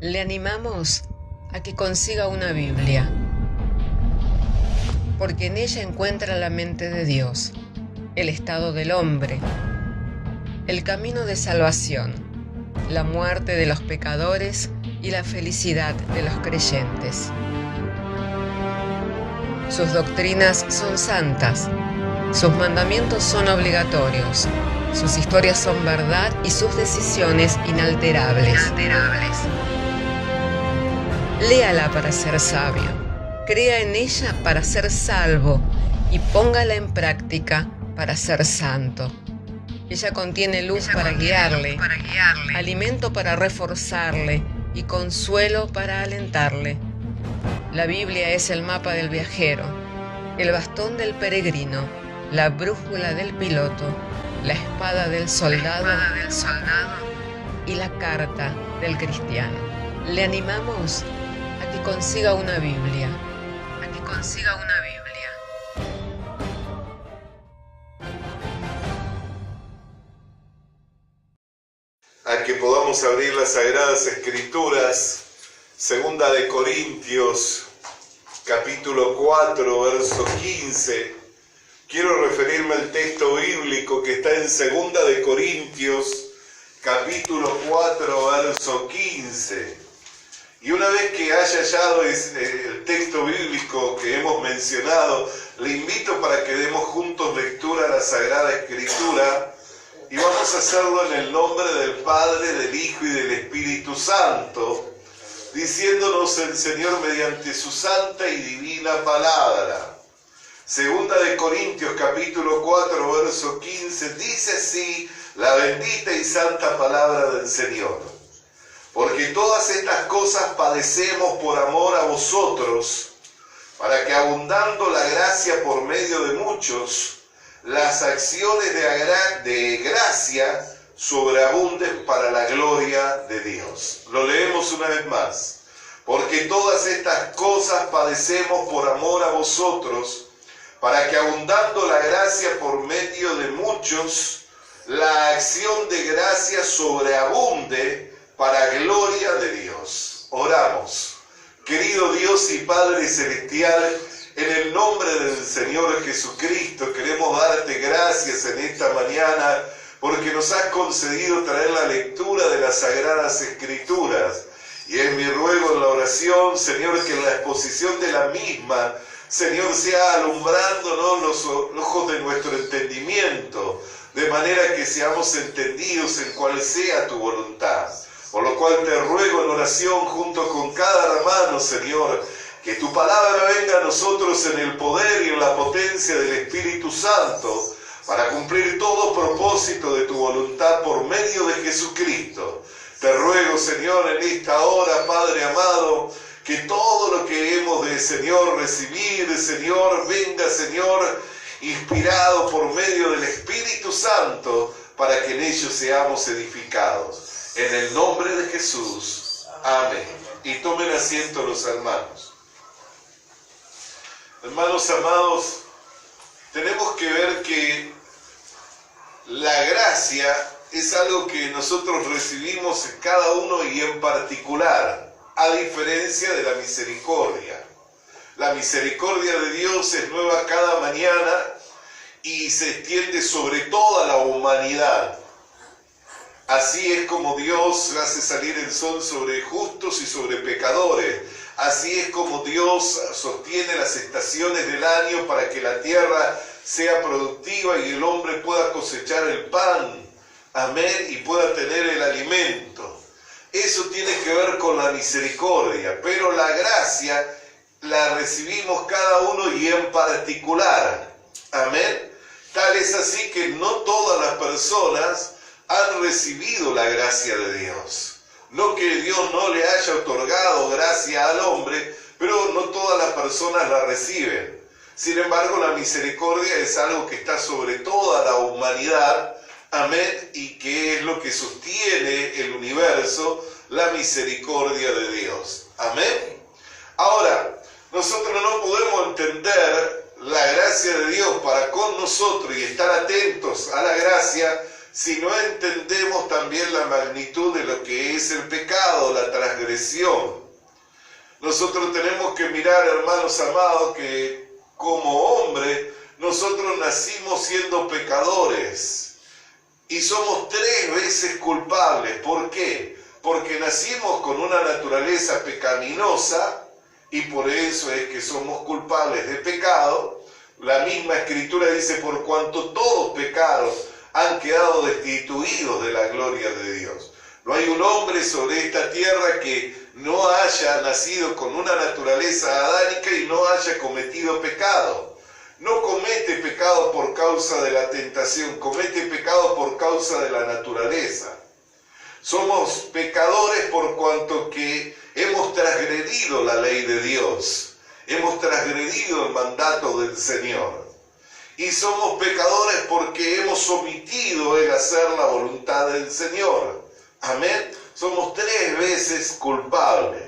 Le animamos a que consiga una Biblia, porque en ella encuentra la mente de Dios, el estado del hombre, el camino de salvación, la muerte de los pecadores y la felicidad de los creyentes. Sus doctrinas son santas, sus mandamientos son obligatorios, sus historias son verdad y sus decisiones inalterables. Léala para ser sabio, crea en ella para ser salvo y póngala en práctica para ser santo. Ella contiene luz para guiarle, alimento para reforzarle y consuelo para alentarle. La Biblia es el mapa del viajero, el bastón del peregrino, la brújula del piloto, la espada del soldado y la carta del cristiano. Le animamos a que consiga una Biblia, A que podamos abrir las Sagradas Escrituras, Segunda de Corintios, capítulo 4, verso 15. Quiero referirme al texto bíblico que está en Segunda de Corintios, capítulo 4, verso 15. Y una vez que haya hallado el texto bíblico que hemos mencionado, le invito para que demos juntos lectura a la Sagrada Escritura. Y vamos a hacerlo en el nombre del Padre, del Hijo y del Espíritu Santo, diciéndonos el Señor mediante su santa y divina palabra. Segunda de Corintios capítulo 4, verso 15, dice así la bendita y santa palabra del Señor. Porque todas estas cosas padecemos por amor a vosotros, para que abundando la gracia por medio de muchos, las acciones de gracia sobreabunden para la gloria de Dios. Lo leemos una vez más. Porque todas estas cosas padecemos por amor a vosotros, para que abundando la gracia por medio de muchos, la acción de gracia sobreabunde para gloria de Dios. Oramos. Querido Dios y Padre Celestial, en el nombre del Señor Jesucristo queremos darte gracias en esta mañana porque nos has concedido traer la lectura de las Sagradas Escrituras. Y es mi ruego en la oración, Señor, que en la exposición de la misma, Señor, sea alumbrándonos los ojos de nuestro entendimiento, de manera que seamos entendidos en cuál sea tu voluntad. Por lo cual te ruego en oración junto con cada hermano, Señor, que tu palabra venga a nosotros en el poder y en la potencia del Espíritu Santo, para cumplir todo propósito de tu voluntad por medio de Jesucristo. Te ruego, Señor, en esta hora, Padre amado, que todo lo que hemos de, Señor, recibir, Señor, venga, Señor, inspirado por medio del Espíritu Santo, para que en ello seamos edificados. En el nombre de Jesús. Amén. Y tomen asiento los hermanos. Hermanos amados, tenemos que ver que la gracia es algo que nosotros recibimos cada uno y en particular, a diferencia de la misericordia. La misericordia de Dios es nueva cada mañana y se extiende sobre toda la humanidad. Así es como Dios hace salir el sol sobre justos y sobre pecadores. Así es como Dios sostiene las estaciones del año para que la tierra sea productiva y el hombre pueda cosechar el pan, amén, y pueda tener el alimento. Eso tiene que ver con la misericordia, pero la gracia la recibimos cada uno y en particular, amén. Tal es así que no todas las personas han recibido la gracia de Dios. No que Dios no le haya otorgado gracia al hombre, pero no todas las personas la reciben. Sin embargo, la misericordia es algo que está sobre toda la humanidad, amén, y que es lo que sostiene el universo, la misericordia de Dios, amén. Ahora, nosotros no podemos entender la gracia de Dios para con nosotros y estar atentos a la gracia si no entendemos también la magnitud de lo que es el pecado, la transgresión. Nosotros tenemos que mirar, hermanos amados, que como hombre nosotros nacimos siendo pecadores y somos 3 veces culpables. ¿Por qué? Porque nacimos con una naturaleza pecaminosa y por eso es que somos culpables de pecado. La misma Escritura dice, por cuanto todos pecaron, han quedado destituidos de la gloria de Dios. No hay un hombre sobre esta tierra que no haya nacido con una naturaleza adánica y no haya cometido pecado. No comete pecado por causa de la tentación, comete pecado por causa de la naturaleza. Somos pecadores por cuanto que hemos transgredido la ley de Dios, hemos transgredido el mandato del Señor. Y somos pecadores porque hemos omitido el hacer la voluntad del Señor. Amén. Somos 3 veces culpables.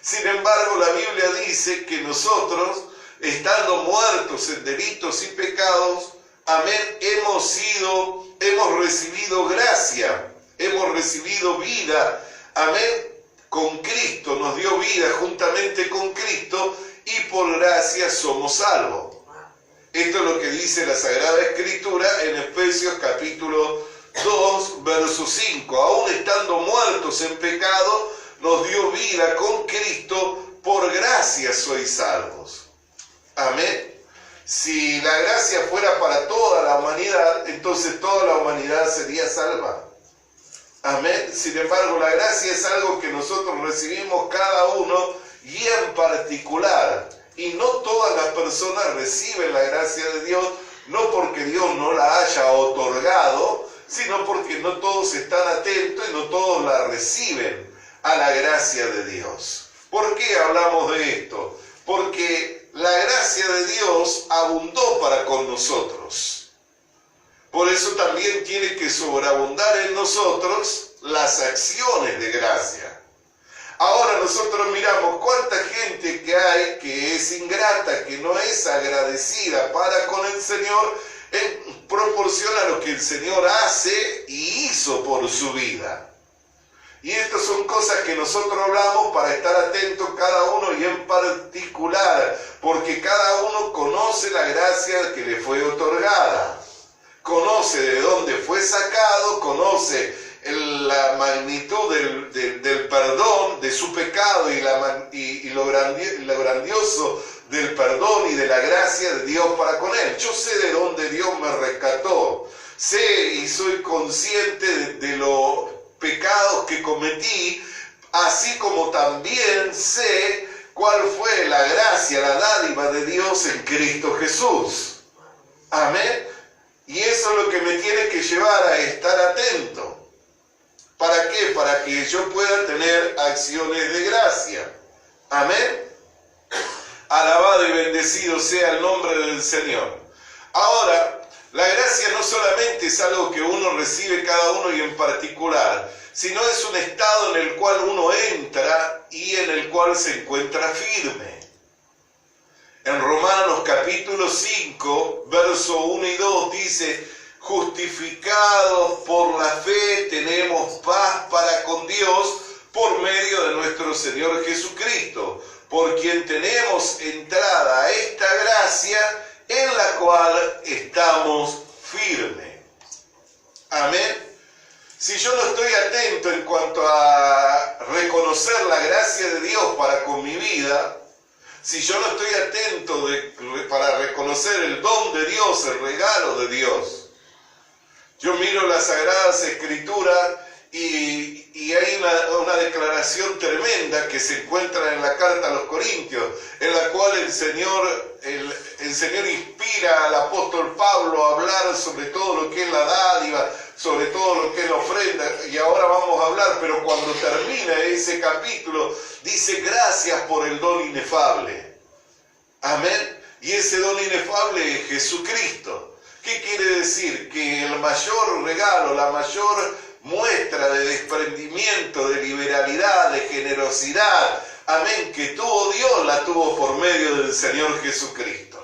Sin embargo, la Biblia dice que nosotros, estando muertos en delitos y pecados, amén, hemos recibido gracia, hemos recibido vida, amén, con Cristo, nos dio vida juntamente con Cristo y por gracia somos salvos. Esto es lo que dice la Sagrada Escritura en Efesios capítulo 2, verso 5. Aún estando muertos en pecado, nos dio vida con Cristo, por gracia sois salvos. Amén. Si la gracia fuera para toda la humanidad, entonces toda la humanidad sería salva. Amén. Sin embargo, la gracia es algo que nosotros recibimos cada uno y en particular. Y no todas las personas reciben la gracia de Dios, no porque Dios no la haya otorgado, sino porque no todos están atentos y no todos la reciben a la gracia de Dios. ¿Por qué hablamos de esto? Porque la gracia de Dios abundó para con nosotros. Por eso también tiene que sobreabundar en nosotros las acciones de gracia. Ahora nosotros miramos cuánta gente que hay que es ingrata, que no es agradecida para con el Señor en proporción a lo que el Señor hace y hizo por su vida. Y estas son cosas que nosotros hablamos para estar atentos cada uno y en particular, porque cada uno conoce la gracia que le fue otorgada, conoce de dónde fue sacado, conoce la magnitud del perdón de su pecado y lo grandioso del perdón y de la gracia de Dios para con él. Yo sé de dónde Dios me rescató, sé y soy consciente de los pecados que cometí, así como también sé cuál fue la gracia, la dádiva de Dios en Cristo Jesús. Amén. Y eso es lo que me tiene que llevar a estar atento. ¿Para qué? Para que yo pueda tener acciones de gracia. Amén. Alabado y bendecido sea el nombre del Señor. Ahora, la gracia no solamente es algo que uno recibe cada uno y en particular, sino es un estado en el cual uno entra y en el cual se encuentra firme. En Romanos capítulo 5, verso 1 y 2 dice: justificados por la fe tenemos paz para con Dios por medio de nuestro Señor Jesucristo, por quien tenemos entrada a esta gracia en la cual estamos firmes. Amén. Si yo no estoy atento en cuanto a reconocer la gracia de Dios para con mi vida, si yo no estoy atento para reconocer el don de Dios, el regalo de Dios, yo miro las Sagradas Escrituras y hay una declaración tremenda que se encuentra en la carta a los Corintios, en la cual el Señor inspira al apóstol Pablo a hablar sobre todo lo que es la dádiva, sobre todo lo que es la ofrenda, y ahora vamos a hablar, pero cuando termina ese capítulo, dice: gracias por el don inefable. Amén. Y ese don inefable es Jesucristo. ¿Qué quiere decir? Que el mayor regalo, la mayor muestra de desprendimiento, de liberalidad, de generosidad, amén, que tuvo Dios, la tuvo por medio del Señor Jesucristo.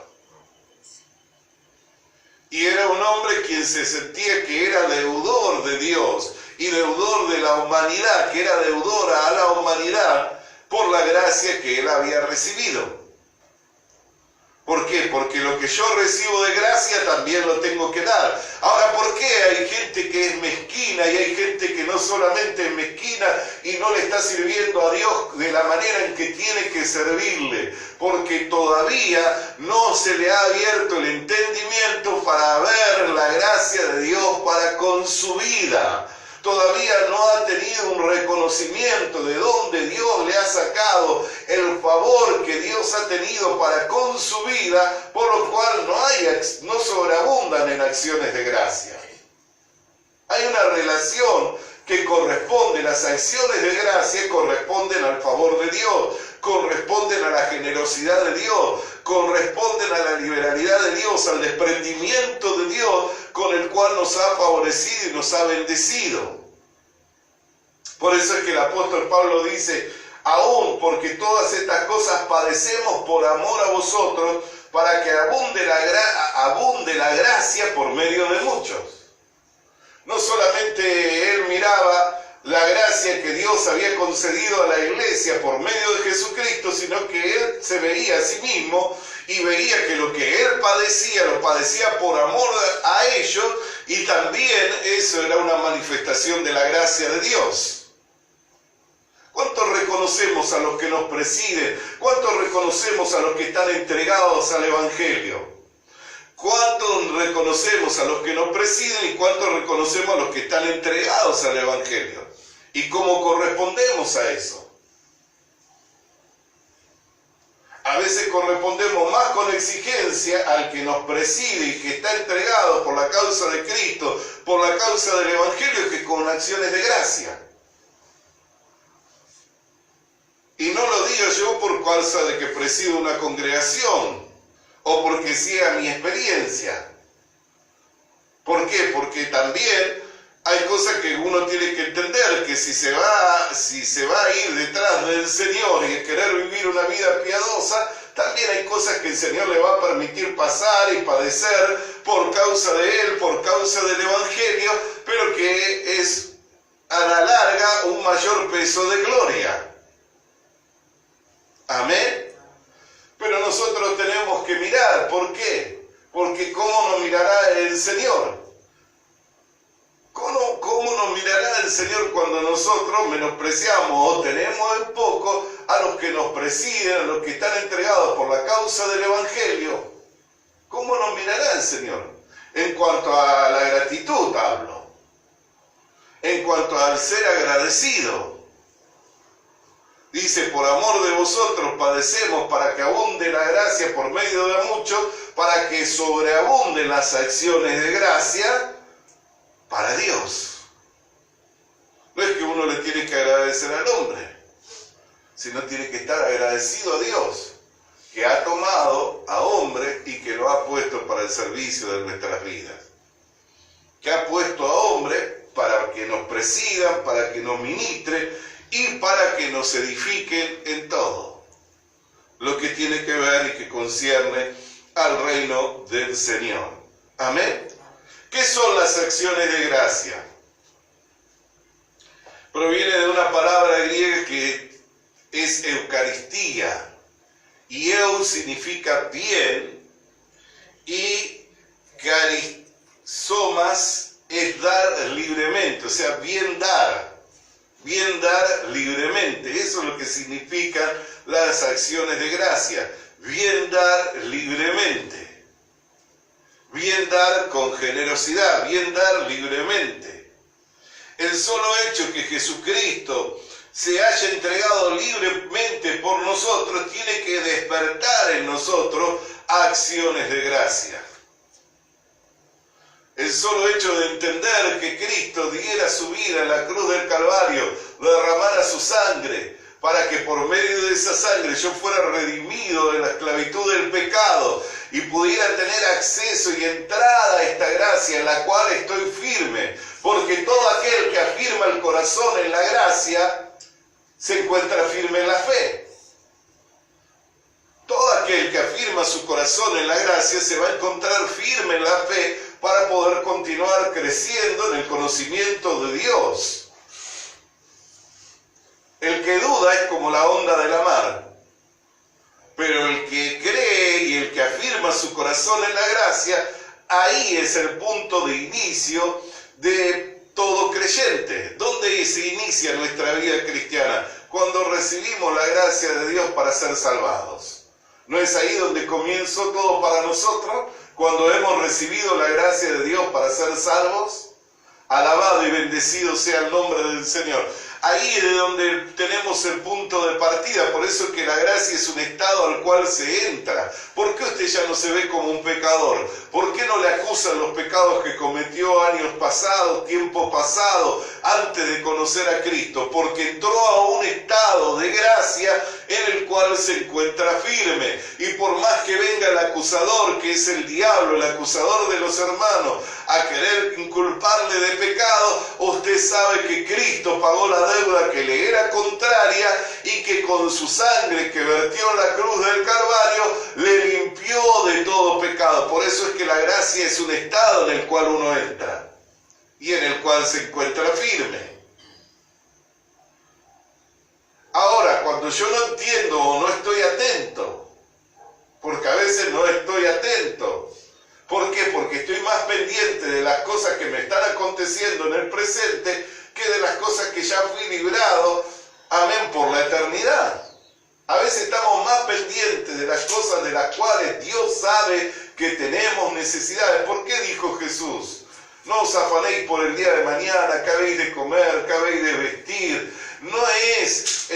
Y era un hombre quien se sentía que era deudor de Dios y deudor de la humanidad, que era deudora a la humanidad por la gracia que él había recibido. ¿Por qué? Porque lo que yo recibo de gracia también lo tengo que dar. Ahora, ¿por qué hay gente que es mezquina y hay gente que no solamente es mezquina y no le está sirviendo a Dios de la manera en que tiene que servirle? Porque todavía no se le ha abierto el entendimiento para ver la gracia de Dios para con su vida. Todavía no ha tenido un reconocimiento de dónde Dios le ha sacado el favor que Dios ha tenido para con su vida, por lo cual no sobreabundan en acciones de gracia. Hay una relación que corresponde, las acciones de gracia corresponden al favor de Dios, corresponden a la generosidad de Dios, corresponden a la liberalidad de Dios, al desprendimiento de Dios con el cual nos ha favorecido y nos ha bendecido. Por eso es que el apóstol Pablo dice, aún porque todas estas cosas padecemos por amor a vosotros, para que abunde la gracia por medio de muchos. No solamente él miraba la gracia que Dios había concedido a la iglesia por medio de Jesucristo, sino que él se veía a sí mismo y veía que lo que él padecía, lo padecía por amor a ellos, y también eso era una manifestación de la gracia de Dios. ¿Cuántos reconocemos a los que nos presiden? ¿Cuántos reconocemos a los que están entregados al Evangelio? ¿Cuántos reconocemos a los que nos presiden y cuántos reconocemos a los que están entregados al Evangelio? ¿Y cómo correspondemos a eso? A veces correspondemos más con exigencia al que nos preside y que está entregado por la causa de Cristo, por la causa del Evangelio, que con acciones de gracia. Y no lo digo yo por causa de que presido una congregación o porque sea mi experiencia. ¿Por qué? Porque también hay cosas que uno tiene que entender, que si se va a ir detrás del Señor y querer vivir una vida piadosa, también hay cosas que el Señor le va a permitir pasar y padecer por causa de Él, por causa del Evangelio, pero que es a la larga un mayor peso de gloria. Amén. Pero nosotros tenemos que mirar. ¿Por qué? Porque ¿cómo nos mirará el Señor? ¿Cómo nos mirará el Señor cuando nosotros menospreciamos o tenemos en poco a los que nos presiden, a los que están entregados por la causa del Evangelio? ¿Cómo nos mirará el Señor? En cuanto a la gratitud hablo. En cuanto al ser agradecido. Dice, por amor de vosotros padecemos para que abunde la gracia por medio de muchos, para que sobreabunden las acciones de gracia para Dios. No es que uno le tiene que agradecer al hombre, sino tiene que estar agradecido a Dios, que ha tomado a hombre y que lo ha puesto para el servicio de nuestras vidas. Que ha puesto a hombre para que nos presidan, para que nos ministre, y para que nos edifiquen en todo lo que tiene que ver y que concierne al reino del Señor. Amén. ¿Qué son las acciones de gracia? Proviene de una palabra griega que es Eucaristía. Y eu significa bien y carizomas es dar libremente, o sea, bien dar. Bien dar libremente, eso es lo que significan las acciones de gracia. Bien dar libremente. Bien dar con generosidad, bien dar libremente. El solo hecho que Jesucristo se haya entregado libremente por nosotros tiene que despertar en nosotros acciones de gracia. El solo hecho de entender que Cristo diera su vida en la cruz del Calvario, derramara su sangre, para que por medio de esa sangre yo fuera redimido de la esclavitud del pecado y pudiera tener acceso y entrada a esta gracia en la cual estoy firme, porque todo aquel que afirma el corazón en la gracia se encuentra firme en la fe. Todo aquel que afirma afirma su corazón en la gracia se va a encontrar firme en la fe para poder continuar creciendo en el conocimiento de Dios. El que duda es como la onda de la mar, pero el que cree y el que afirma su corazón en la gracia, ahí es el punto de inicio de todo creyente. ¿Dónde se inicia nuestra vida cristiana? Cuando recibimos la gracia de Dios para ser salvados. ¿No es ahí donde comenzó todo para nosotros? Cuando hemos recibido la gracia de Dios para ser salvos. Alabado y bendecido sea el nombre del Señor. Ahí es de donde tenemos el punto de partida. Por eso es que la gracia es un estado al cual se entra. ¿Por qué usted ya no se ve como un pecador? ¿Por qué no le acusan los pecados que cometió años pasados, tiempo pasado, antes de conocer a Cristo? Porque entró a un estado de gracia en el cual se encuentra firme. Y por más que venga el acusador, que es el diablo, el acusador de los hermanos, a querer inculparle de pecado, usted sabe que Cristo pagó la deuda que le era contraria y que con su sangre que vertió en la cruz del Calvario le limpió de todo pecado. Por eso es que la gracia es un estado en el cual uno entra y en el cual se encuentra firme. Ahora, cuando yo no entiendo o no estoy atento, porque a veces no estoy atento, ¿por qué? Porque estoy más pendiente de las cosas que me están aconteciendo en el presente que de las cosas que ya fui librado, amén, por la eternidad. A veces estamos más pendientes de las cosas de las cuales Dios sabe que tenemos necesidades. ¿Por qué dijo Jesús? No os afanéis por el día de mañana, qué habéis de comer, qué habéis de vestir. No es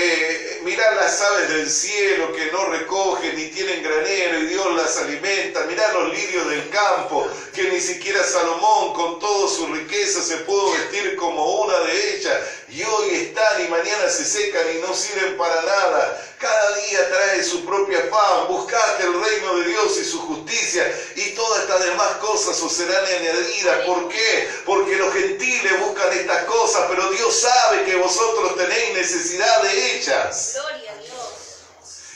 mirar las aves del cielo que no recogen ni tienen granero y Dios las alimenta. Mirar los lirios del campo que ni siquiera Salomón con toda su riqueza se pudo vestir como una de ellas. Y hoy están y mañana se secan y no sirven para nada. Cada día trae su propia afán. Buscad el reino de Dios y su justicia y todas estas demás cosas os serán añadidas. ¿Por qué? Porque los gentiles buscan estas cosas, pero Dios sabe que vosotros tenéis necesidad de ellas. Gloria a Dios.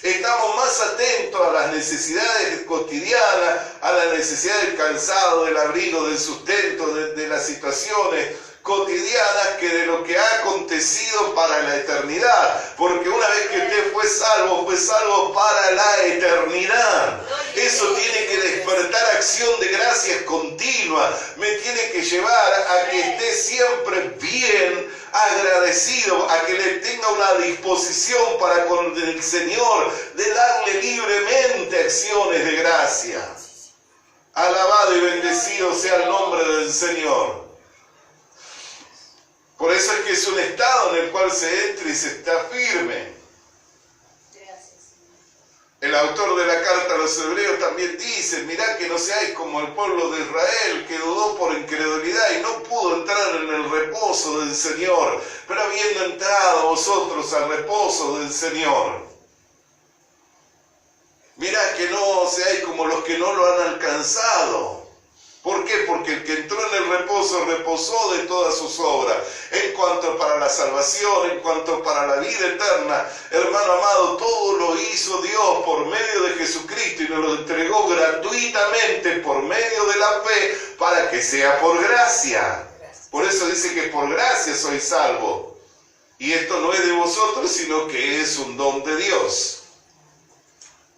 Estamos más atentos a las necesidades cotidianas, a la necesidad del calzado, del abrigo, del sustento, de las situaciones cotidianas que de lo que ha acontecido para la eternidad. Porque una vez que usted fue salvo para la eternidad. Eso tiene que despertar acción de gracias continua. Me tiene que llevar a que esté siempre bien agradecido, a que le tenga una disposición para con el Señor de darle libremente acciones de gracia. Alabado y bendecido sea el nombre del Señor. Por eso es que es un estado en el cual se entra y se está firme. El autor de la carta a los hebreos también dice, mirad que no seáis como el pueblo de Israel, que dudó por incredulidad y no pudo entrar en el reposo del Señor, pero habiendo entrado vosotros al reposo del Señor. Mirad que no seáis como los que no lo han alcanzado. ¿Por qué? Porque el que entró en el reposo reposó de todas sus obras. En cuanto para la salvación, en cuanto para la vida eterna, hermano amado, todo lo hizo Dios por medio de Jesucristo y nos lo entregó gratuitamente por medio de la fe para que sea por gracia. Por eso dice que por gracia soy salvo. Y esto no es de vosotros, sino que es un don de Dios.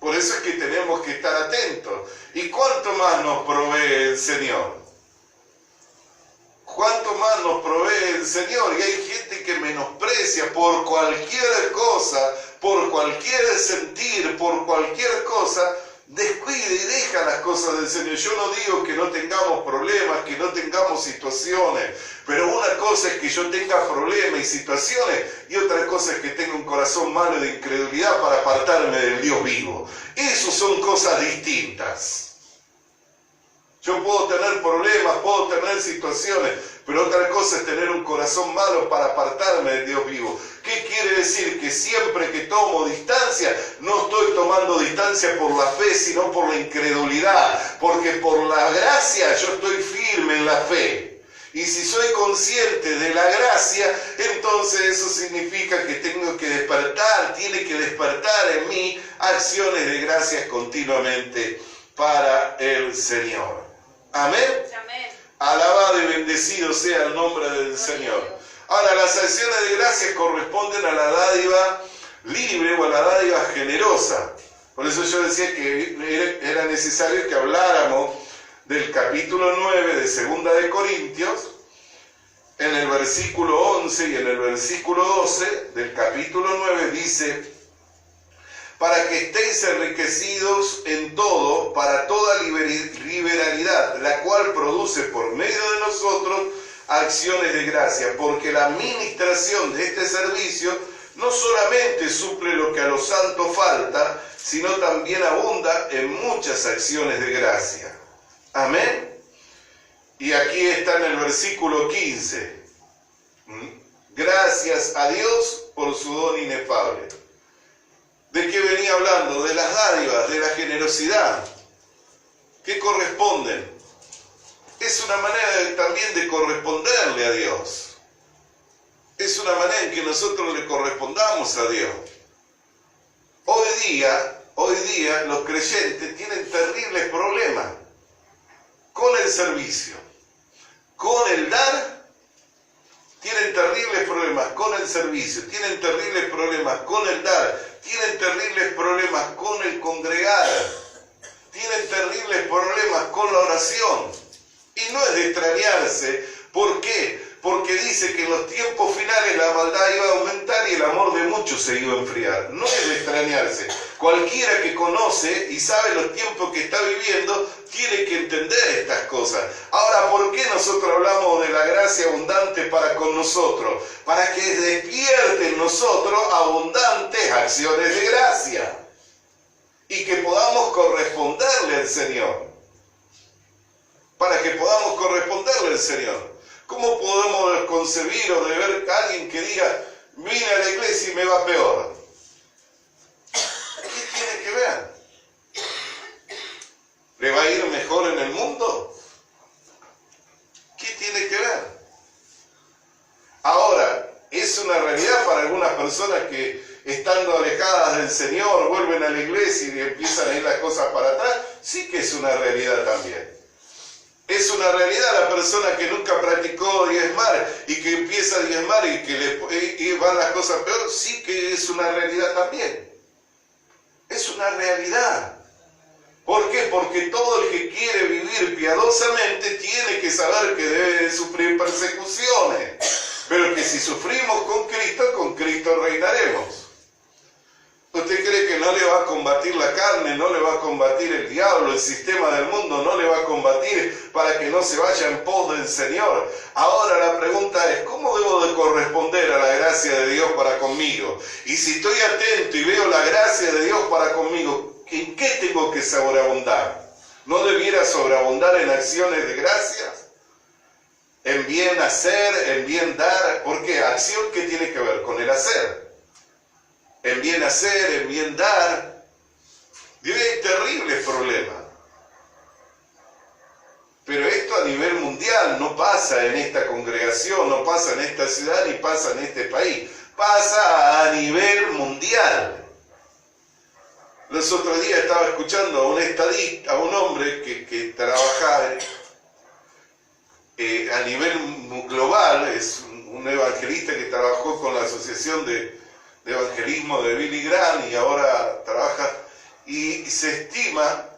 Por eso es que tenemos que estar atentos. ¿Y cuánto más nos provee el Señor? ¿Cuánto más nos provee el Señor? Y hay gente que menosprecia por cualquier cosa, por cualquier sentir, por cualquier cosa, descuida y deja las cosas del Señor. Yo no digo que no tengamos problemas, que no tengamos situaciones, pero una cosa es que yo tenga problemas y situaciones y otra cosa es que tenga un corazón malo de incredulidad para apartarme del Dios vivo. Esas son cosas distintas. Yo puedo tener problemas, puedo tener situaciones, pero otra cosa es tener un corazón malo para apartarme del Dios vivo. ¿Qué quiere decir? Que siempre que tomo distancia, no estoy tomando distancia por la fe, sino por la incredulidad. Porque por la gracia yo estoy firme en la fe. Y si soy consciente de la gracia, entonces eso significa que tengo que despertar, tiene que despertar en mí acciones de gracias continuamente para el Señor. Amén. Amén. Alabado y bendecido sea el nombre del Señor. Ahora, las acciones de gracias corresponden a la dádiva libre o a la dádiva generosa. Por eso yo decía que era necesario que habláramos del capítulo 9 de Segunda de Corintios, en el versículo 11 y en el versículo 12 del capítulo 9 dice: para que estéis enriquecidos en todo, para toda liberalidad, la cual produce por medio de nosotros acciones de gracia, porque la administración de este servicio no solamente suple lo que a los santos falta, sino también abunda en muchas acciones de gracia. Amén. Y aquí está en el versículo 15. Gracias a Dios por su don inefable. ¿De qué venía hablando? De las dádivas, de la generosidad. ¿Qué corresponden? Es una manera también de corresponderle a Dios. Es una manera en que nosotros le correspondamos a Dios. Hoy día los creyentes tienen terribles problemas con el servicio, con el dar. Tienen terribles problemas con el servicio, tienen terribles problemas con el dar, tienen terribles problemas con el congregar, tienen terribles problemas con la oración. Y no es de extrañarse. ¿Por qué? Porque dice que en los tiempos finales la maldad iba a aumentar y el amor de muchos se iba a enfriar. No es de extrañarse. Cualquiera que conoce y sabe los tiempos que está viviendo tiene que entender estas cosas. Ahora, ¿por qué nosotros hablamos de la gracia abundante para con nosotros? Para que despierte en nosotros abundantes acciones de gracia y que podamos corresponderle al Señor. Para que podamos corresponderle al Señor. ¿Cómo podemos concebir o de ver a alguien que diga, vine a la iglesia y me va peor? ¿Qué tiene que ver? ¿Le va a ir mejor en el mundo? ¿Qué tiene que ver? Ahora, ¿es una realidad para algunas personas que estando alejadas del Señor vuelven a la iglesia y empiezan a ir las cosas para atrás? Sí que es una realidad también. Es una realidad la persona que nunca practicó diezmar y que empieza a diezmar y que y van las cosas peor. Sí que es una realidad también. Es una realidad. ¿Por qué? Porque todo el que quiere vivir piadosamente tiene que saber que debe de sufrir persecuciones. Pero que si sufrimos con Cristo reinaremos. ¿Usted cree que no le va a combatir la carne, no le va a combatir el diablo, el sistema del mundo, no le va a combatir para que no se vaya en pos del Señor? Ahora la pregunta es, ¿cómo debo de corresponder a la gracia de Dios para conmigo? Y si estoy atento y veo la gracia de Dios para conmigo, ¿en qué tengo que sobreabundar? ¿No debiera sobreabundar en acciones de gracia? ¿En bien hacer, en bien dar? ¿Por qué? ¿Acción qué tiene que ver? Con el hacer. En bien hacer, en bien dar. Y hoy hay terribles problemas. Pero esto a nivel mundial no pasa en esta congregación, no pasa en esta ciudad, ni pasa en este país. Pasa a nivel mundial. Los otros días estaba escuchando a un estadista, a un hombre que trabaja a nivel global, es un evangelista que trabajó con la Asociación de Evangelismo de Billy Graham y ahora trabaja, y se estima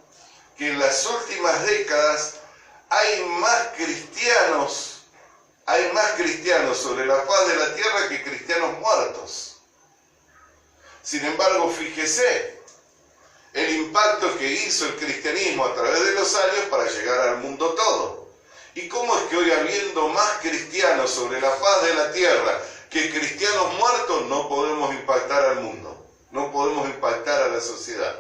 que en las últimas décadas hay más cristianos sobre la faz de la tierra que cristianos muertos. Sin embargo, fíjese el impacto que hizo el cristianismo a través de los años para llegar al mundo todo. ¿Y cómo es que hoy, habiendo más cristianos sobre la faz de la tierra que cristianos muertos, no podemos impactar al mundo, no podemos impactar a la sociedad?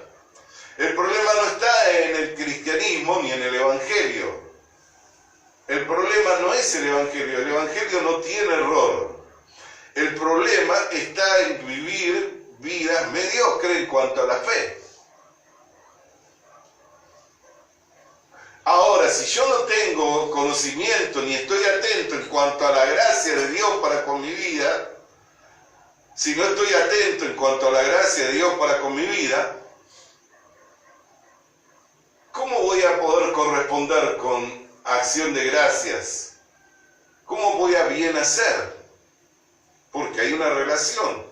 El problema no está en el cristianismo ni en el evangelio. El problema no es el evangelio no tiene error. El problema está en vivir vidas mediocres en cuanto a la fe. Ahora, si yo no tengo conocimiento, ni estoy atento en cuanto a la gracia de Dios para con mi vida, si no estoy atento en cuanto a la gracia de Dios para con mi vida, ¿cómo voy a poder corresponder con acción de gracias? ¿Cómo voy a bien hacer? Porque hay una relación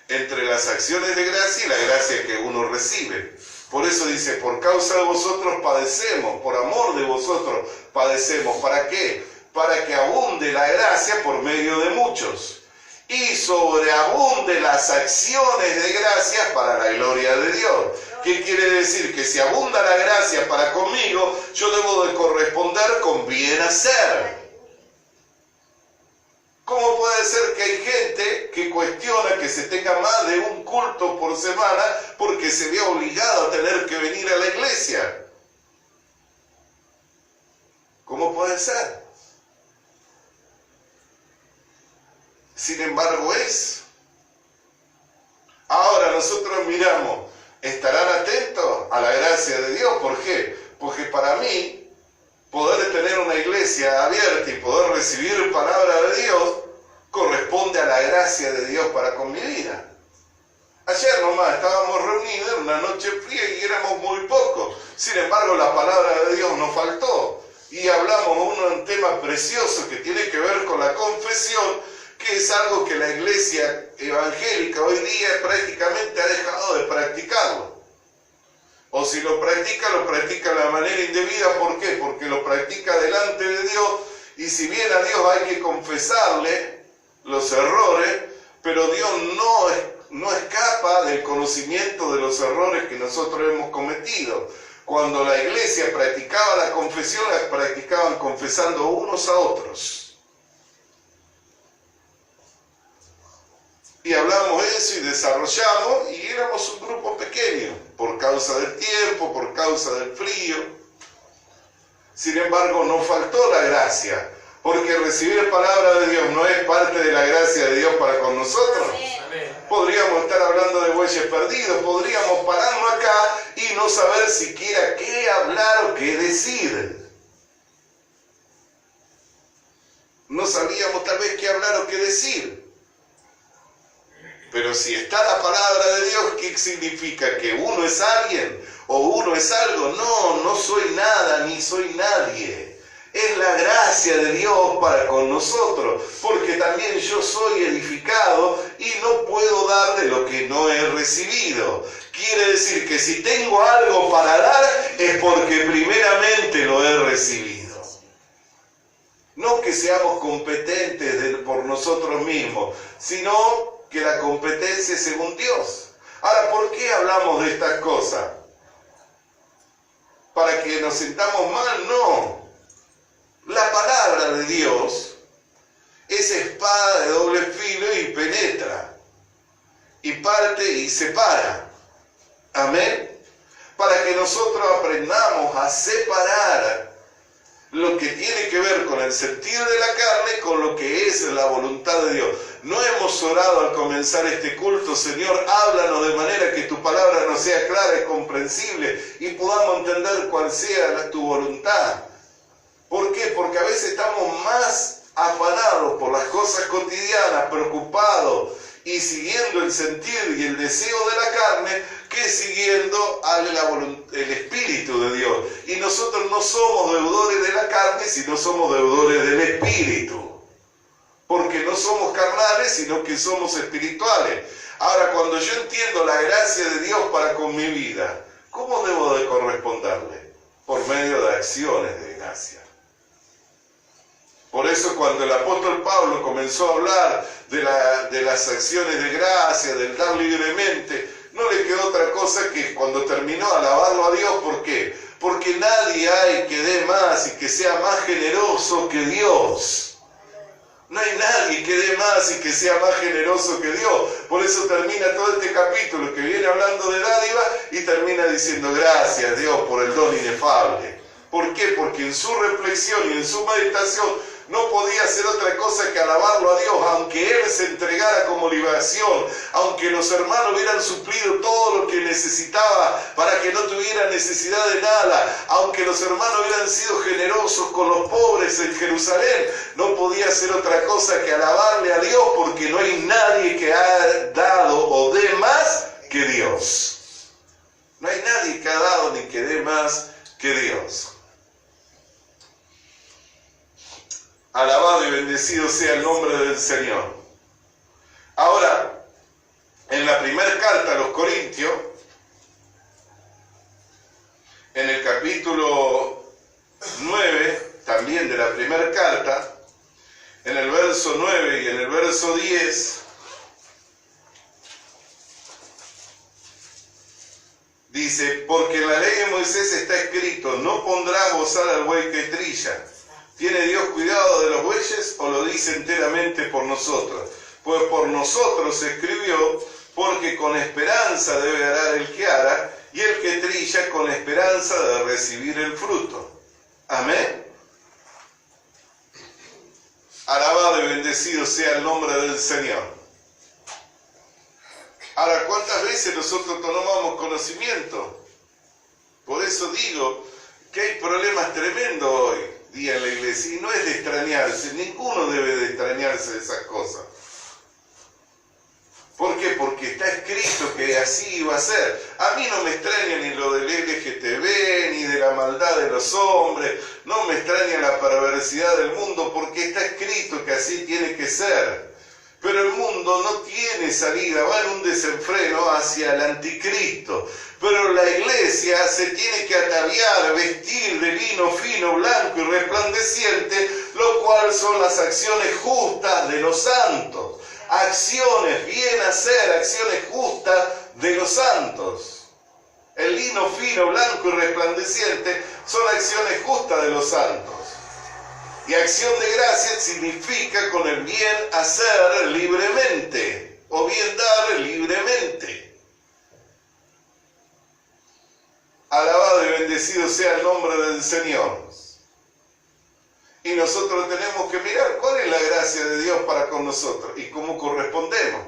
entre las acciones de gracia y la gracia que uno recibe. Por eso dice, por causa de vosotros padecemos, por amor de vosotros padecemos. ¿Para qué? Para que abunde la gracia por medio de muchos. Y sobreabunde las acciones de gracia para la gloria de Dios. ¿Qué quiere decir? Que si abunda la gracia para conmigo, yo debo de corresponder con bien hacer. ¿Cómo puede ser que hay gente que cuestiona que se tenga más de un culto por semana porque se ve obligado a tener que venir a la iglesia? ¿Cómo puede ser? Sin embargo es. Ahora nosotros miramos, ¿estarán atentos a la gracia de Dios? ¿Por qué? Porque para mí, poder tener una iglesia abierta y poder recibir palabra de Dios corresponde a la gracia de Dios para con mi vida. Ayer nomás estábamos reunidos en una noche fría y éramos muy pocos. Sin embargo, la palabra de Dios nos faltó. Y hablamos un tema precioso que tiene que ver con la confesión, que es algo que la iglesia evangélica hoy día prácticamente ha dejado de practicarlo. O si lo practica de la manera indebida. ¿Por qué? Porque lo practica delante de Dios, y si bien a Dios hay que confesarle los errores, pero Dios no escapa del conocimiento de los errores que nosotros hemos cometido. Cuando la iglesia practicaba la confesión, la practicaban confesando unos a otros. Y hablamos eso y desarrollamos, y éramos un grupo pequeño, por causa del tiempo, por causa del frío. Sin embargo, nos faltó la gracia, porque recibir palabra de Dios no es parte de la gracia de Dios para con nosotros. Podríamos estar hablando de bueyes perdidos, podríamos pararnos acá y no saber siquiera qué hablar o qué decir. No sabíamos tal vez qué hablar o qué decir. Pero si está la palabra de Dios, ¿qué significa? ¿Que uno es alguien o uno es algo? No, no soy nada ni soy nadie. Es la gracia de Dios para con nosotros, porque también yo soy edificado y no puedo dar de lo que no he recibido. Quiere decir que si tengo algo para dar es porque primeramente lo he recibido. No que seamos competentes por nosotros mismos, sino que la competencia es según Dios. Ahora, ¿por qué hablamos de estas cosas? ¿Para que nos sintamos mal? No. La palabra de Dios es espada de doble filo y penetra, y parte y separa. Amén. Para que nosotros aprendamos a separar lo que tiene que ver con el sentir de la carne con lo que es la voluntad de Dios. No hemos orado al comenzar este culto: Señor, háblanos de manera que tu palabra nos sea clara y comprensible y podamos entender cuál sea tu voluntad. ¿Por qué? Porque a veces estamos más afanados por las cosas cotidianas, preocupados y siguiendo el sentir y el deseo de la carne, que siguiendo el Espíritu de Dios. Y nosotros no somos deudores de la carne, sino somos deudores del Espíritu. Porque no somos carnales, sino que somos espirituales. Ahora, cuando yo entiendo la gracia de Dios para con mi vida, ¿cómo debo de corresponderle? Por medio de acciones de gracia. Por eso cuando el apóstol Pablo comenzó a hablar de las acciones de gracia, del dar libremente, no le quedó otra cosa que cuando terminó alabarlo a Dios. ¿Por qué? Porque nadie hay que dé más y que sea más generoso que Dios. No hay nadie que dé más y que sea más generoso que Dios. Por eso termina todo este capítulo que viene hablando de dádiva y termina diciendo: gracias Dios por el don inefable. ¿Por qué? Porque en su reflexión y en su meditación no podía hacer otra cosa que alabarlo a Dios, aunque Él se entregara como libación, aunque los hermanos hubieran suplido todo lo que necesitaba para que no tuviera necesidad de nada, aunque los hermanos hubieran sido generosos con los pobres en Jerusalén, no podía hacer otra cosa que alabarle a Dios, porque no hay nadie que ha dado o dé más que Dios. No hay nadie que ha dado ni que dé más que Dios. Alabado y bendecido sea el nombre del Señor. Ahora, en la primera carta a los Corintios, en el capítulo 9, también de la primera carta, en el verso 9 y en el verso 10, dice, porque en la ley de Moisés está escrito, no pondrás bozal al buey que trilla. ¿Tiene Dios cuidado de los bueyes o lo dice enteramente por nosotros? Pues por nosotros se escribió, porque con esperanza debe arar el que ara, y el que trilla con esperanza de recibir el fruto. Amén. Alabado y bendecido sea el nombre del Señor. Ahora, ¿cuántas veces nosotros tomamos conocimiento? Por eso digo que hay problemas tremendos hoy día en la iglesia, y no es de extrañarse, ninguno debe de extrañarse de esas cosas. ¿Por qué? Porque está escrito que así iba a ser. A mí no me extraña ni lo del LGTB, ni de la maldad de los hombres, no me extraña la perversidad del mundo, porque está escrito que así tiene que ser. Pero el mundo no tiene salida, va en un desenfreno hacia el anticristo. Pero la iglesia se tiene que ataviar, vestir de lino fino, blanco y resplandeciente, lo cual son las acciones justas de los santos. Acciones, bien hacer, acciones justas de los santos. El lino fino, blanco y resplandeciente son acciones justas de los santos. Y acción de gracia significa con el bien hacer libremente, o bien dar libremente. Alabado y bendecido sea el nombre del Señor. Y nosotros tenemos que mirar cuál es la gracia de Dios para con nosotros y cómo correspondemos.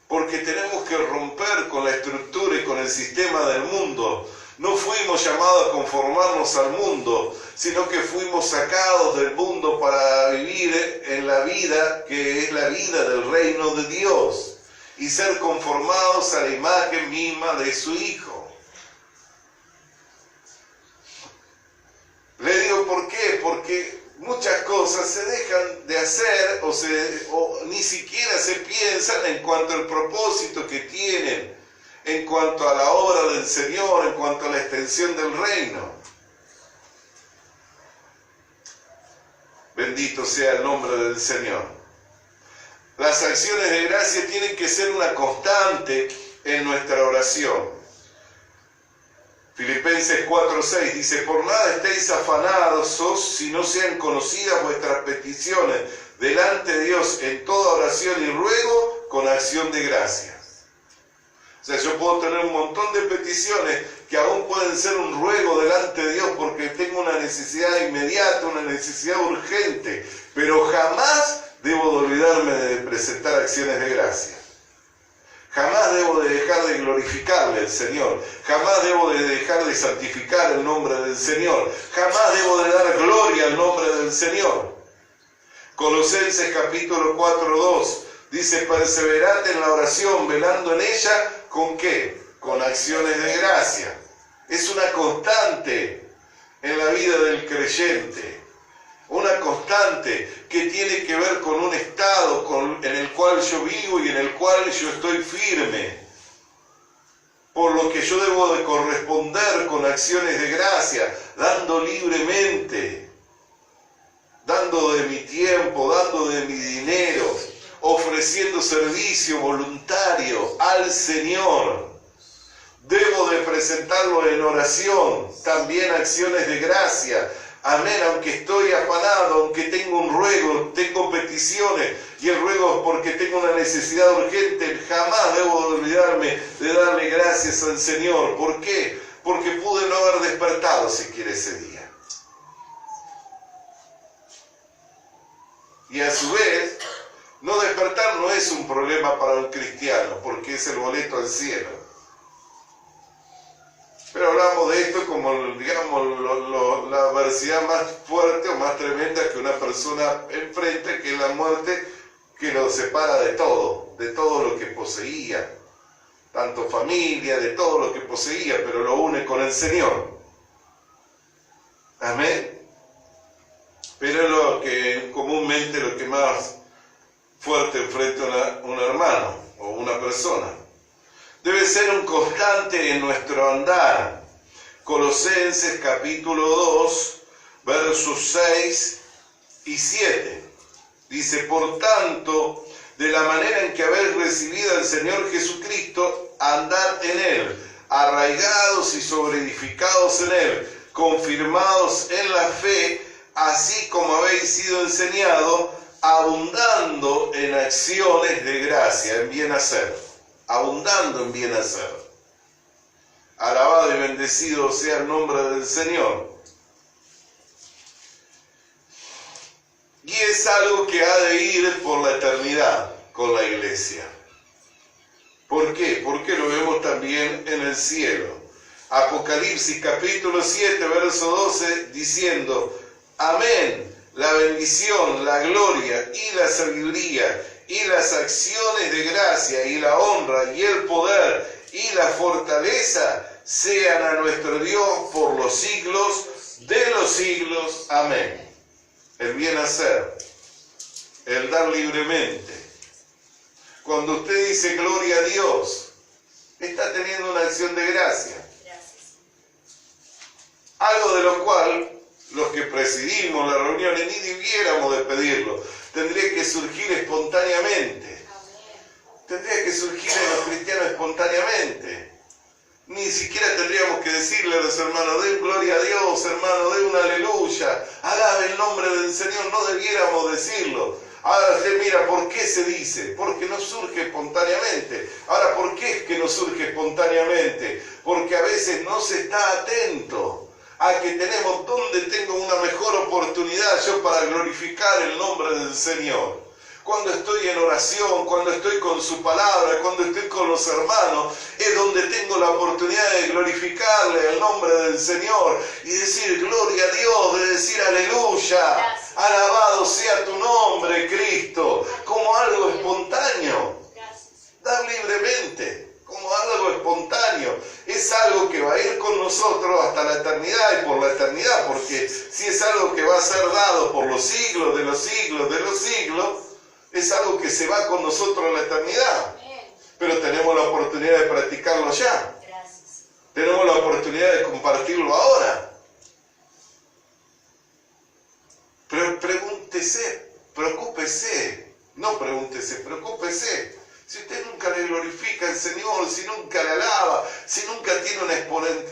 Porque tenemos que romper con la estructura y con el sistema del mundo. No fuimos llamados a conformarnos al mundo, sino que fuimos sacados del mundo para vivir en la vida que es la vida del reino de Dios y ser conformados a la imagen misma de su Hijo. Le digo ¿por qué? Porque muchas cosas se dejan de hacer o ni siquiera se piensan en cuanto al propósito que tienen, en cuanto a la obra del Señor, en cuanto a la extensión del reino. Bendito sea el nombre del Señor. Las acciones de gracia tienen que ser una constante en nuestra oración. Filipenses 4:6 dice, por nada estéis afanados, si no sean conocidas vuestras peticiones delante de Dios en toda oración y ruego con acción de gracias. O sea, yo puedo tener un montón de peticiones que aún pueden ser un ruego delante de Dios porque tengo una necesidad inmediata, una necesidad urgente, pero jamás debo de olvidarme de presentar acciones de gracia. Jamás debo de dejar de glorificarle al Señor, jamás debo de dejar de santificar el nombre del Señor, jamás debo de dar gloria al nombre del Señor. Colosenses capítulo 4:2 dice, perseverad en la oración, velando en ella, ¿con qué? Con acciones de gracia. Es una constante en la vida del creyente, una constante que tiene que ver con un estado en el cual yo vivo y en el cual yo estoy firme, por lo que yo debo de corresponder con acciones de gracia, dando libremente, dando de mi tiempo, dando de mi dinero, ofreciendo servicio voluntario al Señor. Debo de presentarlo en oración, también acciones de gracia. Amén, aunque estoy afanado, aunque tengo un ruego, tengo peticiones, y el ruego es porque tengo una necesidad urgente, jamás debo de olvidarme de darle gracias al Señor. ¿Por qué? Porque pude no haber despertado siquiera ese día. Y a su vez, no despertar no es un problema para un cristiano, porque es el boleto al cielo. Pero hablamos de esto como, digamos, la adversidad más fuerte o más tremenda que una persona enfrenta, que es la muerte, que lo separa de todo lo que poseía, tanto familia, de todo lo que poseía, pero lo une con el Señor. Amén. Pero es lo que comúnmente lo que más fuerte enfrenta un hermano o una persona. Debe ser un constante en nuestro andar. Colosenses capítulo 2, versos 6 y 7. Dice, por tanto, de la manera en que habéis recibido al Señor Jesucristo, andad en Él, arraigados y sobreedificados en Él, confirmados en la fe, así como habéis sido enseñados, abundando en acciones de gracia, en bien hacer, abundando en bien hacer. Alabado y bendecido sea el nombre del Señor. Y es algo que ha de ir por la eternidad con la iglesia. ¿Por qué? Porque lo vemos también en el cielo. Apocalipsis capítulo 7, verso 12, diciendo, amén, la bendición, la gloria y la sabiduría y las acciones de gracia y la honra y el poder y la fortaleza sean a nuestro Dios por los siglos de los siglos. Amén. El bien hacer, el dar libremente. Cuando usted dice gloria a Dios, está teniendo una acción de gracia. Algo de lo cual los que presidimos las reuniones ni debiéramos de pedirlo. Tendría que surgir espontáneamente. Tendría que surgir en los cristianos espontáneamente. Ni siquiera tendríamos que decirle a los hermanos, den gloria a Dios, hermano, den un aleluya, alabe el nombre del Señor. No debiéramos decirlo. Ahora usted mira, ¿por qué se dice? Porque no surge espontáneamente. Ahora, ¿por qué es que no surge espontáneamente? Porque a veces no se está atento a que tenemos donde tengo una mejor oportunidad yo para glorificar el nombre del Señor. Cuando estoy en oración, cuando estoy con su palabra, cuando estoy con los hermanos, es donde tengo la oportunidad de glorificarle el nombre del Señor y decir gloria a Dios, de decir aleluya, alabado sea tu nombre, Cristo, como algo espontáneo, dar libremente, como algo espontáneo. Es algo que va a ir con nosotros hasta la eternidad y por la eternidad, porque si es algo que va a ser dado por los siglos de los siglos de los siglos, es algo que se va con nosotros a la eternidad. Pero tenemos la oportunidad de practicarlo ya. Tenemos la oportunidad de compartirlo ahora. Pero pregúntese, preocúpese, no pregúntese, preocúpese. Si usted nunca le glorifica al Señor, si nunca le alaba, si nunca tiene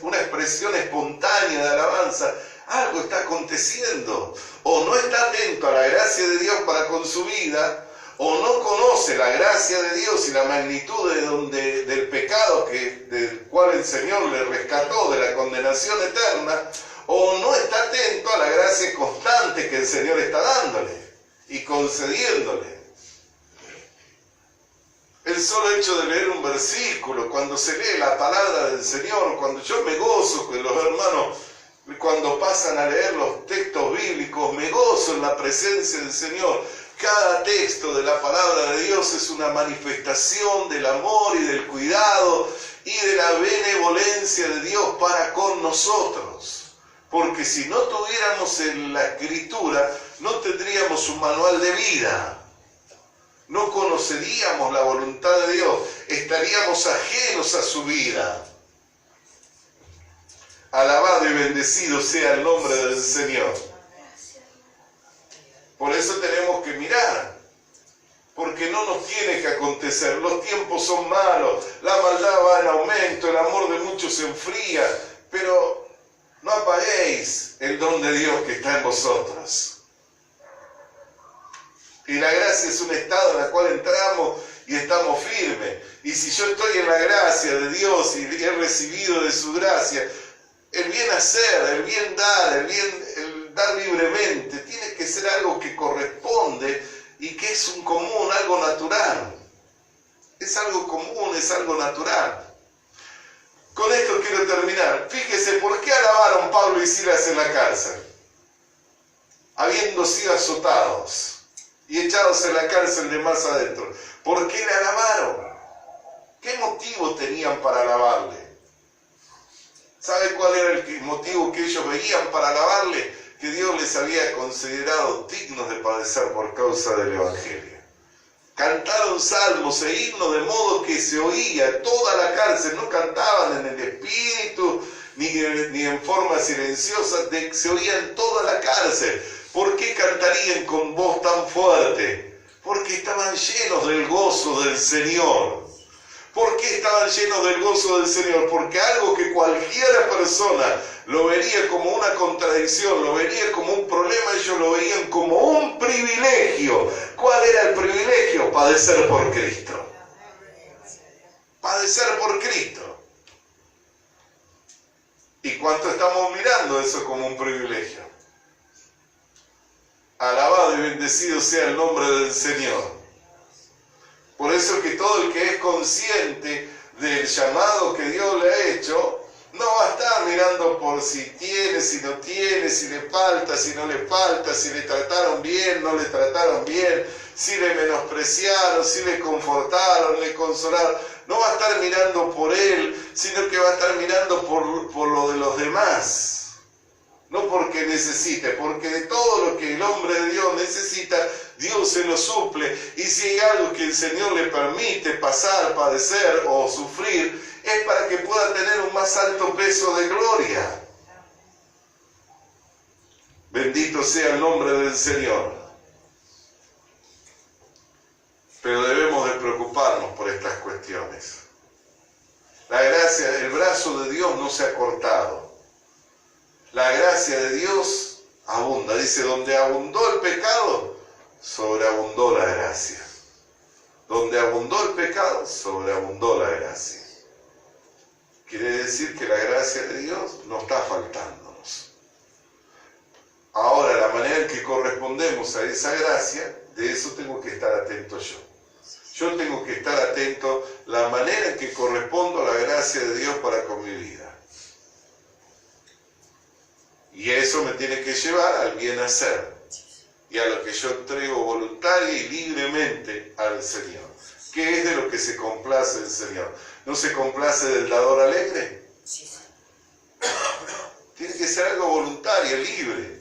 una expresión espontánea de alabanza, algo está aconteciendo. O no está atento a la gracia de Dios para con su vida, o no conoce la gracia de Dios y la magnitud del pecado del cual el Señor le rescató de la condenación eterna, o no está atento a la gracia constante que el Señor está dándole y concediéndole. El solo hecho de leer un versículo, cuando se lee la palabra del Señor, cuando yo me gozo con los hermanos, cuando pasan a leer los textos bíblicos, me gozo en la presencia del Señor. Cada texto de la palabra de Dios es una manifestación del amor y del cuidado y de la benevolencia de Dios para con nosotros. Porque si no tuviéramos en la Escritura, no tendríamos un manual de vida. No conoceríamos la voluntad de Dios, estaríamos ajenos a su vida. Alabado y bendecido sea el nombre del Señor. Por eso tenemos que mirar, porque no nos tiene que acontecer. Los tiempos son malos, la maldad va en aumento, el amor de muchos se enfría, pero no apaguéis el don de Dios que está en vosotros. Y la gracia es un estado en el cual entramos y estamos firmes. Y si yo estoy en la gracia de Dios y he recibido de su gracia, el bien hacer, el dar libremente, tiene que ser algo que corresponde y que es un común, algo natural. Es algo común, es algo natural. Con esto quiero terminar. Fíjese, ¿por qué alabaron Pablo y Silas en la cárcel? Habiendo sido azotados y echados en la cárcel de más adentro. ¿Por qué le alabaron? ¿Qué motivo tenían para alabarle? ¿Sabe cuál era el motivo que ellos veían para alabarle? Que Dios les había considerado dignos de padecer por causa del Evangelio. Cantaron salmos e himnos de modo que se oía toda la cárcel. No cantaban en el espíritu ni en forma silenciosa, se oía en toda la cárcel. ¿Por qué cantarían con voz tan fuerte? Porque estaban llenos del gozo del Señor. ¿Por qué estaban llenos del gozo del Señor? Porque algo que cualquier persona lo vería como una contradicción, lo vería como un problema, ellos lo veían como un privilegio. ¿Cuál era el privilegio? Padecer por Cristo. Padecer por Cristo. ¿Y cuánto estamos mirando eso como un privilegio? Alabado y bendecido sea el nombre del Señor. Por eso que todo el que es consciente del llamado que Dios le ha hecho, no va a estar mirando por si tiene, si no tiene, si le falta, si no le falta, si le trataron bien, no le trataron bien, si le menospreciaron, si le confortaron, le consolaron. No va a estar mirando por él, sino que va a estar mirando por lo de los demás. No porque necesite, porque de todo lo que el hombre de Dios necesita, Dios se lo suple. Y si hay algo que el Señor le permite pasar, padecer o sufrir, es para que pueda tener un más alto peso de gloria. Bendito sea el nombre del Señor. Pero debemos de preocuparnos por estas cuestiones. La gracia, el brazo de Dios no se ha cortado. La gracia de Dios abunda. Dice, donde abundó el pecado, sobreabundó la gracia. Donde abundó el pecado, sobreabundó la gracia. Quiere decir que la gracia de Dios no está faltándonos. Ahora, la manera en que correspondemos a esa gracia, de eso tengo que estar atento yo. Yo tengo que estar atento a la manera en que correspondo a la gracia de Dios para con mi vida. Y eso me tiene que llevar al bien hacer y a lo que yo entrego voluntaria y libremente al Señor. ¿Qué es de lo que se complace el Señor? ¿No se complace del dador alegre? Tiene que ser algo voluntario, libre.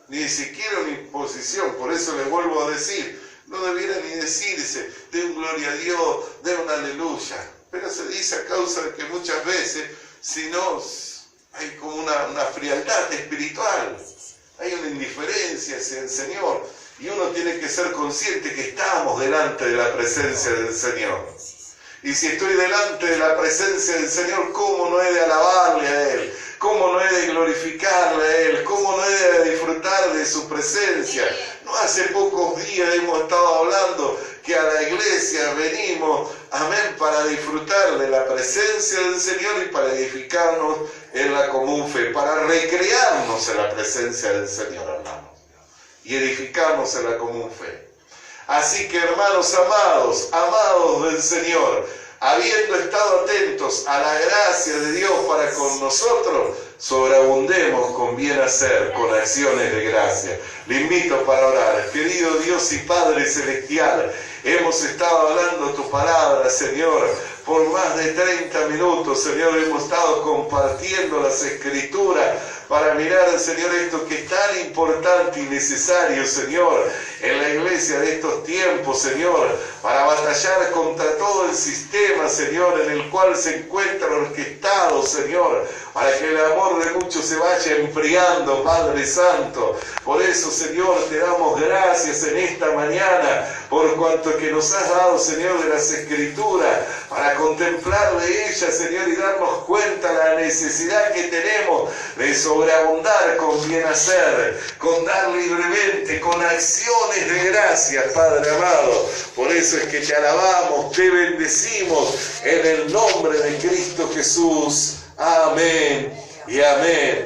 Ni siquiera una imposición. Por eso le vuelvo a decir, no debiera ni decirse, de un gloria a Dios, de un aleluya. Pero se dice a causa de que muchas veces, si no, hay como una frialdad espiritual, hay una indiferencia hacia el Señor, y uno tiene que ser consciente que estamos delante de la presencia del Señor. Y si estoy delante de la presencia del Señor, ¿cómo no he de alabarle a Él? ¿Cómo no he de glorificarle a Él? ¿Cómo no he de disfrutar de su presencia? No hace pocos días hemos estado hablando que a la iglesia venimos, amén, para disfrutar de la presencia del Señor y para edificarnos en la común fe, para recrearnos en la presencia del Señor, hermanos, y edificarnos en la común fe. Así que, hermanos amados, amados del Señor, habiendo estado atentos a la gracia de Dios para con nosotros, sobreabundemos con bien hacer, con acciones de gracia. Le invito para orar. Querido Dios y Padre Celestial, hemos estado hablando tu palabra, Señor, por más de 30 minutos, Señor, hemos estado compartiendo las Escrituras para mirar, Señor, esto que es tan importante y necesario, Señor, en la iglesia de estos tiempos, Señor, para batallar contra todo el sistema, Señor, en el cual se encuentra orquestado, Señor, para que el amor de muchos se vaya enfriando, Padre Santo. Por eso, Señor, te damos gracias en esta mañana, por cuanto que nos has dado, Señor, de las Escrituras, para contemplar de ellas, Señor, y darnos cuenta de la necesidad que tenemos de sobreabundar con bien hacer, con dar libremente, con acciones de gracia, Padre amado. Por eso es que te alabamos, te bendecimos en el nombre de Cristo Jesús. Amén y amén.